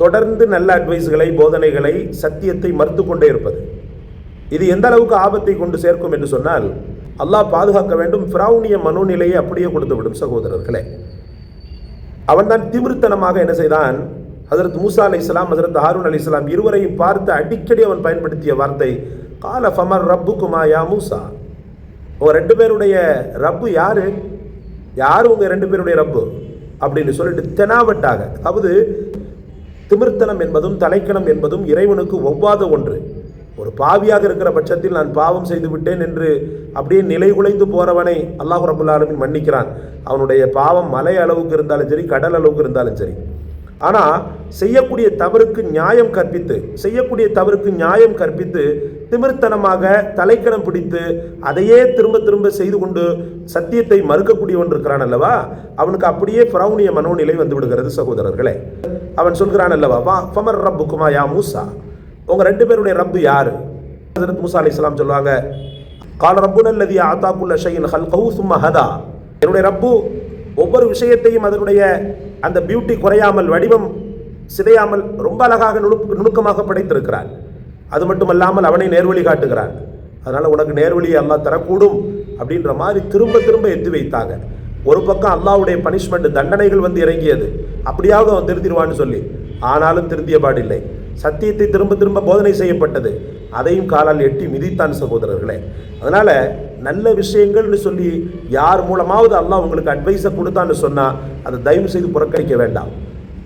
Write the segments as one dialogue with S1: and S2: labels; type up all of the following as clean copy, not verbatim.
S1: தொடர்ந்து நல்ல அட்வைஸ்களை, போதனைகளை, சத்தியத்தை மறுத்து கொண்டே இருப்பது. இது எந்த அளவுக்கு ஆபத்தை கொண்டு சேர்க்கும் என்று சொன்னால், அல்லாஹ் பாதுகாக்க வேண்டும், ஃபிரௌனிய மனோநிலையை அப்படியே கொடுத்து விடும் சகோதரர்களே. அவன்தான் திமிர்த்தனமாக என்ன செய்தான், ஹஜரத் மூசா அலைஹிஸ்ஸலாம், ஹஜரத் ஹாரூன் அலைஹிஸ்ஸலாம் இருவரையும் பார்த்து அடிக்கடி அவன் பயன்படுத்திய வார்த்தை கால ஃபமர் ரப்புக்குமா யா மூசா, உங்க ரெண்டு பேருடைய ரப்பு யாரு, யாரு உங்க ரெண்டு பேருடைய ரப்பு அப்படின்னு சொல்லிட்டு தெனாவட்டாக. அதாவது திமிர்த்தனம் என்பதும் தலைக்கணம் என்பதும் இறைவனுக்கு ஒவ்வாத ஒன்று. ஒரு பாவியாக இருக்கிற பட்சத்தில் நான் பாவம் செய்து விட்டேன் என்று அப்படியே நிலை குலைந்து போறவனை அல்லாஹ் ரப்பல் ஆலமீன் மன்னிக்கிறான். அவனுடைய பாவம் மலை அளவுக்கு இருந்தாலும் சரி, கடல் அளவுக்கு இருந்தாலும் சரி. ஆனால் செய்யக்கூடிய தவறுக்கு நியாயம் கற்பித்து திமிர்த்தனமாக தலைக்கணம் பிடித்து அதையே திரும்ப திரும்ப செய்து கொண்டு சத்தியத்தை மறுக்கக்கூடியவன் இருக்கிறான் அல்லவா, அவனுக்கு அப்படியே ஃபிரௌனிய மனோநிலை வந்து விடுகிறது சகோதரர்களே. அவன் சொல்கிறான் அல்லவா, வா ஃபமர் ரப்புக்குமா யா மூசா, உங்க ரெண்டு பேருடைய ரப்பு யாரு? ஹஜரத் மூசா அலைஹிஸ்ஸலாம் சொல்லுவாங்க, கால ரப்புன அல்லதி ஆதா குல்ல ஷைஇன் ஹல்கஹு சும்ம ஹதா, என்னுடைய ரப்பு ஒவ்வொரு விஷயத்தையும் அதனுடைய அந்த பியூட்டி குறையாமல், வடிவம் சிதையாமல் ரொம்ப அழகாக நுணுக்கமாக படைத்திருக்கிறான். அது மட்டுமல்லாமல் அவனை நேர்வழி காட்டுகிறான். அதனால உனக்கு நேர்வழியை அல்லாஹ் தரக்கூடும் அப்படின்ற மாதிரி திரும்ப திரும்ப எத்தி வைத்தாங்க. ஒரு பக்கம் அல்லாஹ்வுடைய பனிஷ்மெண்ட், தண்டனைகள் வந்து இறங்கியது, அப்படியாவது அவன் திருத்திடுவான்னு சொல்லி. ஆனாலும் திருத்திய பாடில்லை. சத்தியத்தை திரும்ப திரும்ப போதனை செய்யப்பட்டது, அதையும் காலால் எட்டி மிதித்தான் சகோதரர்களே. அதனால நல்ல விஷயங்கள்னு சொல்லி யார் மூலமாவது அல்லாஹ் உங்களுக்கு அட்வைஸை கொடுத்தான்னு சொன்னா அதை தயவு செய்து புறக்கணிக்க வேண்டாம்,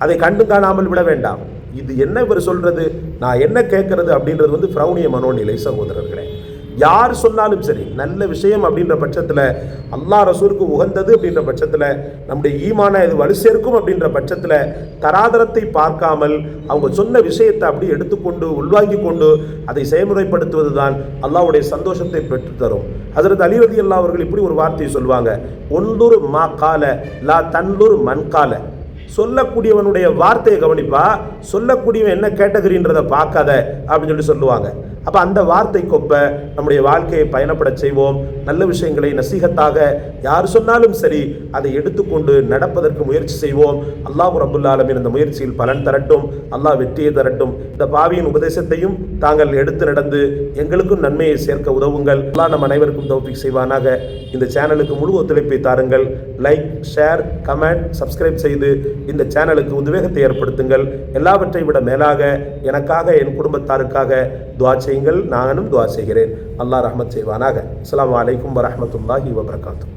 S1: அதை கண்டு காணாமல் விட வேண்டாம். இது என்ன இவர் சொல்றது, நான் என்ன கேட்கறது அப்படின்றது வந்து ஃபிரௌனிய மனோநிலை சகோதரர்களே. யார் சொன்னாலும் சரி, நல்ல விஷயம் அப்படின்ற பட்சத்தில், அல்லாஹ் ரசூலுக்கு உகந்தது அப்படின்ற பட்சத்தில், நம்முடைய ஈமான இது வலு சேர்க்கும் அப்படின்ற பட்சத்தில் தராதரத்தை பார்க்காமல் அவங்க சொன்ன விஷயத்தை அப்படி எடுத்துக்கொண்டு உள்வாங்கி கொண்டு அதை செயல்முறைப்படுத்துவது தான் அல்லாஹ்வுடைய சந்தோஷத்தை பெற்றுத்தரும். ஹஜரத் அலி ரலியல்லாஹு அவர்கள் இப்படி ஒரு வார்த்தையை சொல்லுவாங்க, ஒன்லுர் மா கால லா தன்லுர் மன் கால. சொல்லக்கூடியவனுடைய வார்த்தையை கவனிப்பா, சொல்லக்கூடியவன் என்ன கேட்டகரின்றதை பார்க்காத அப்படின்னு சொல்லுவாங்க. அப்போ அந்த வார்த்தை கொப்ப நம்முடைய வாழ்க்கையை பயணப்பட செய்வோம். நல்ல விஷயங்களை நசீகத்தாக யார் சொன்னாலும் சரி அதை எடுத்துக்கொண்டு நடப்பதற்கு முயற்சி செய்வோம். அல்லாஹ் ரப்புல் ஆலமீன் இந்த முயற்சியில் பலன் தரட்டும், அல்லாஹ் வெற்றியை தரட்டும். இந்த பாவியின் உபதேசத்தையும் தாங்கள் எடுத்து நடந்து எங்களுக்கும் நன்மையை சேர்க்க உதவுங்கள். அல்லாஹ் நம் அனைவருக்கும் தௌஃபீக் செய்வானாக. இந்த சேனலுக்கு முழு ஒத்துழைப்பை தாருங்கள். லைக், ஷேர், கமெண்ட், சப்ஸ்கிரைப் செய்து இந்த சேனலுக்கு உத்வேகத்தை ஏற்படுத்துங்கள். எல்லாவற்றை விட மேலாக எனக்காக, என் குடும்பத்தாருக்காக துஆ செய்யுங்கள். நானும் துஆ செய்கிறேன். அல்லாஹ் ரஹ்மத் செய்வானாக. அஸ்ஸலாமு அலைக்கும் வரஹ்மத்துல்லாஹி வபரகாத்துஹு.